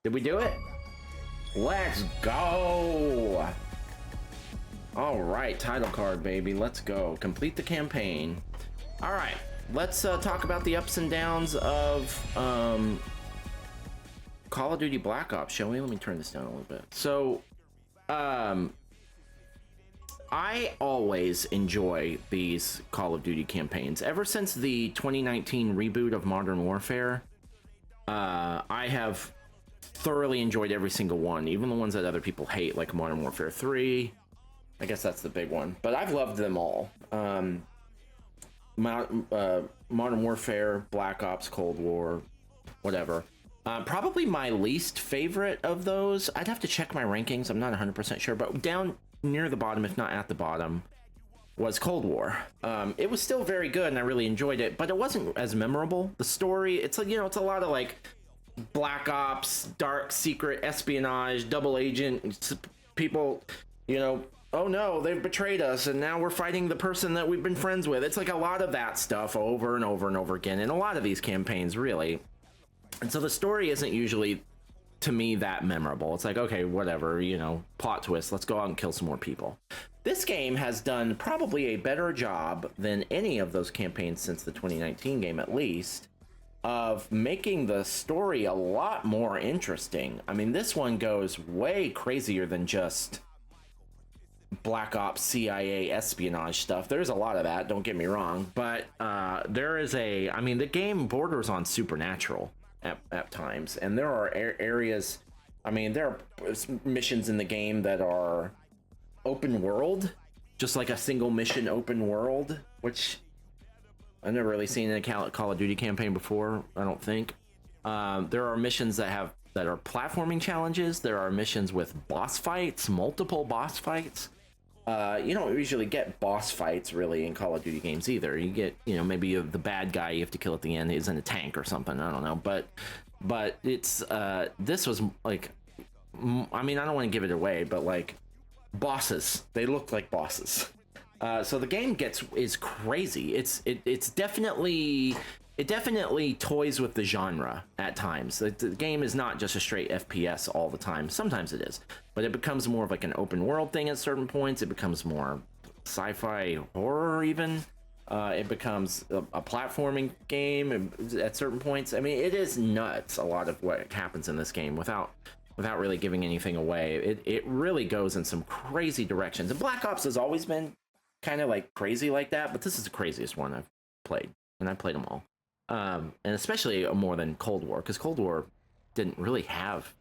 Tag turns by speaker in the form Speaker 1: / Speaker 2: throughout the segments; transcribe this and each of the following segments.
Speaker 1: Did we do it? Let's go! All right, title card, baby. Let's go. Complete the campaign. All right, let's talk about the ups and downs of Call of Duty Black Ops, shall we? Let me turn this down a little bit. So, I always enjoy these Call of Duty campaigns. Ever since the 2019 reboot of Modern Warfare, I have thoroughly enjoyed every single one, even the ones that other people hate, like Modern Warfare 3. I guess that's the big one, but I've loved them all. Modern Warfare, Black Ops, Cold War, whatever. Probably my least favorite of those, I'd have to check my rankings, I'm not 100% sure, but down near the bottom, if not at the bottom, was Cold War. It was still very good and I really enjoyed it, but it wasn't as memorable. The story, it's like, you know, it's a lot of like Black Ops, dark secret espionage, double agent, people, you know, oh no, they've betrayed us and now we're fighting the person that we've been friends with. It's like a lot of that stuff over and over and over again in a lot of these campaigns, really. And so the story isn't usually, to me, that memorable. It's like, okay, whatever, you know, plot twist, let's go out and kill some more people. This game has done probably a better job than any of those campaigns since the 2019 game, at least, of making the story a lot more interesting. I mean, this one goes way crazier than just Black Ops CIA espionage stuff. There's a lot of that, don't get me wrong, but there is I mean, the game borders on supernatural at times, and there are areas, I mean, there are missions in the game that are open world, just like a single mission open world, which I've never really seen in a Call of Duty campaign before, I don't think. There are missions that are platforming challenges. There are missions with boss fights, multiple boss fights. You don't usually get boss fights really in Call of Duty games either. You get, you know, maybe the bad guy you have to kill at the end is in a tank or something. I don't know, but it's this was like, I mean, I don't want to give it away, but like bosses, they look like bosses. So the game is crazy. It's definitely. It definitely toys with the genre at times. The game is not just a straight FPS all the time. Sometimes it is, but it becomes more of like an open world thing at certain points. It becomes more sci-fi horror even. It becomes a platforming game at certain points. I mean, it is nuts, a lot of what happens in this game without really giving anything away. It really goes in some crazy directions. And Black Ops has always been kind of like crazy like that, but this is the craziest one I've played, and I played them all. And especially more than Cold War, because Cold War didn't really have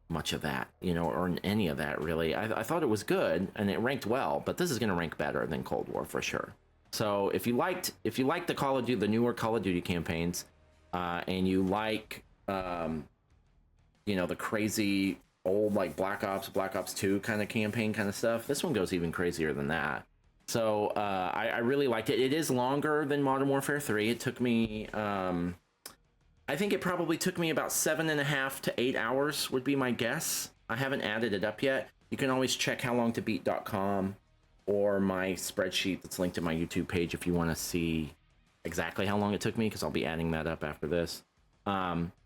Speaker 1: much of that, you know, or any of that really. I thought it was good and it ranked well, but this is going to rank better than Cold War for sure. So if you liked the newer Call of Duty campaigns, and you like, you know, the crazy old like Black Ops 2 kind of campaign kind of stuff, this one goes even crazier than that. So I really liked it. It is longer than Modern Warfare 3. It took me, I think it probably took me about 7.5 to 8 hours would be my guess. I haven't added it up yet. You can always check howlongtobeat.com or my spreadsheet that's linked to my YouTube page if you want to see exactly how long it took me, because I'll be adding that up after this.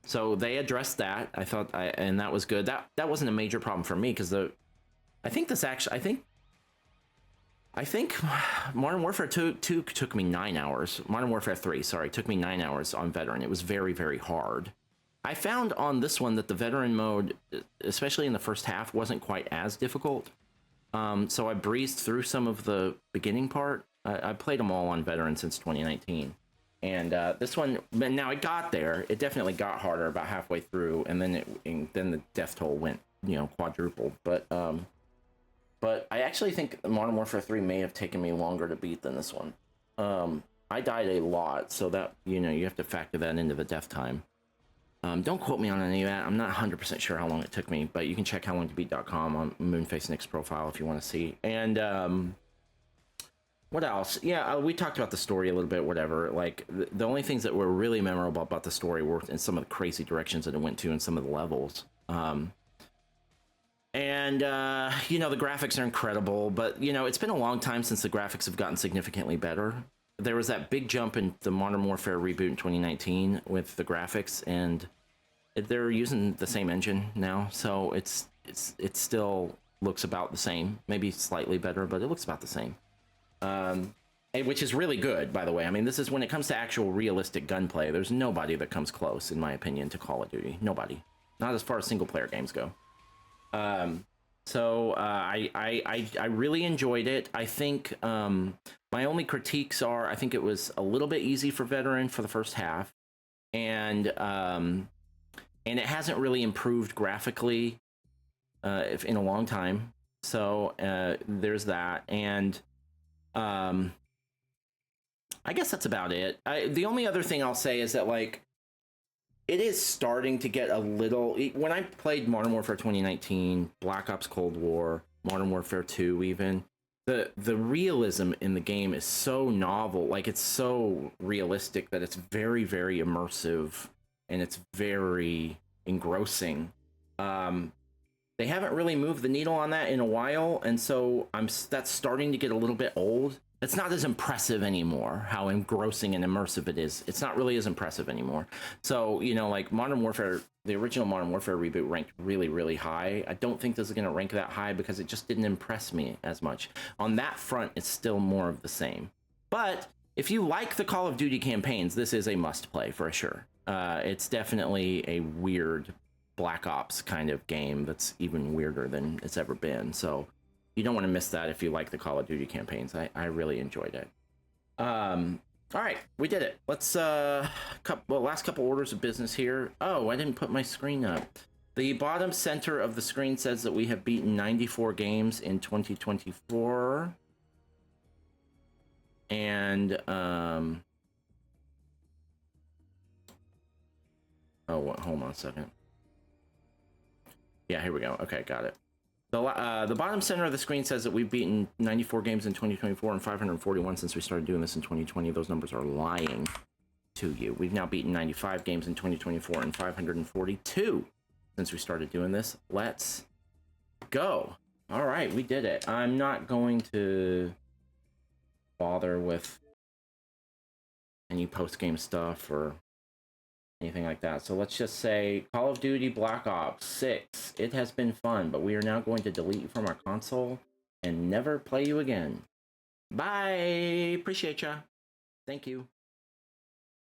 Speaker 1: So they addressed that. I thought, and that was good. That wasn't a major problem for me, because I think Modern Warfare 2 took me 9 hours. Modern Warfare 3, sorry, took me 9 hours on Veteran. It was very, very hard. I found on this one that the Veteran mode, especially in the first half, wasn't quite as difficult. So I breezed through some of the beginning part. I played them all on Veteran since 2019. And this one, now it got there. It definitely got harder about halfway through, and then the death toll went, you know, quadrupled. But I actually think Modern Warfare 3 may have taken me longer to beat than this one. I died a lot, so that, you know, you have to factor that into the death time. Don't quote me on any of that. I'm not 100% sure how long it took me, but you can check howlongtobeat.com on Moonface Nick's profile if you want to see. And what else? Yeah, we talked about the story a little bit, whatever. Like, the only things that were really memorable about the story were in some of the crazy directions that it went to in some of the levels. And, you know, the graphics are incredible, but, you know, it's been a long time since the graphics have gotten significantly better. There was that big jump in the Modern Warfare reboot in 2019 with the graphics, and They're using the same engine now, so it still looks about the same, maybe slightly better, but it looks about the same. Which is really good, by the way. I mean, this is when it comes to actual realistic gunplay, there's nobody that comes close, in my opinion, to Call of Duty. Nobody. Not as far as single-player games go. I really enjoyed it. I think my only critiques are, I think it was a little bit easy for veteran for the first half, and it hasn't really improved graphically in a long time. So there's that, and I guess that's about it. The only other thing I'll say is that, like, it is starting to get a little... When I played Modern Warfare 2019, Black Ops Cold War, Modern Warfare 2 even, the realism in the game is so novel. Like, it's so realistic that it's very, very immersive, and it's very engrossing. They haven't really moved the needle on that in a while, and so that's starting to get a little bit old. It's not as impressive anymore, how engrossing and immersive it is. It's not really as impressive anymore. So, you know, like Modern Warfare, the original Modern Warfare reboot ranked really, really high. I don't think this is going to rank that high because it just didn't impress me as much. On that front, it's still more of the same. But if you like the Call of Duty campaigns, this is a must-play for sure. It's definitely a weird Black Ops kind of game that's even weirder than it's ever been. So you don't want to miss that if you like the Call of Duty campaigns. I really enjoyed it. All right, we did it. Let's last couple orders of business here. Oh, I didn't put my screen up. The bottom center of the screen says that we have beaten 94 games in 2024. And oh, hold on a second. Yeah, here we go. Okay, got it. The bottom center of the screen says that we've beaten 94 games in 2024 and 541 since we started doing this in 2020. Those numbers are lying to you. We've now beaten 95 games in 2024 and 542 since we started doing this. Let's go. All right, we did it. I'm not going to bother with any post-game stuff or anything like that. So let's just say Call of Duty Black Ops 6. It has been fun, but we are now going to delete you from our console and never play you again. Bye. Appreciate ya. Thank you.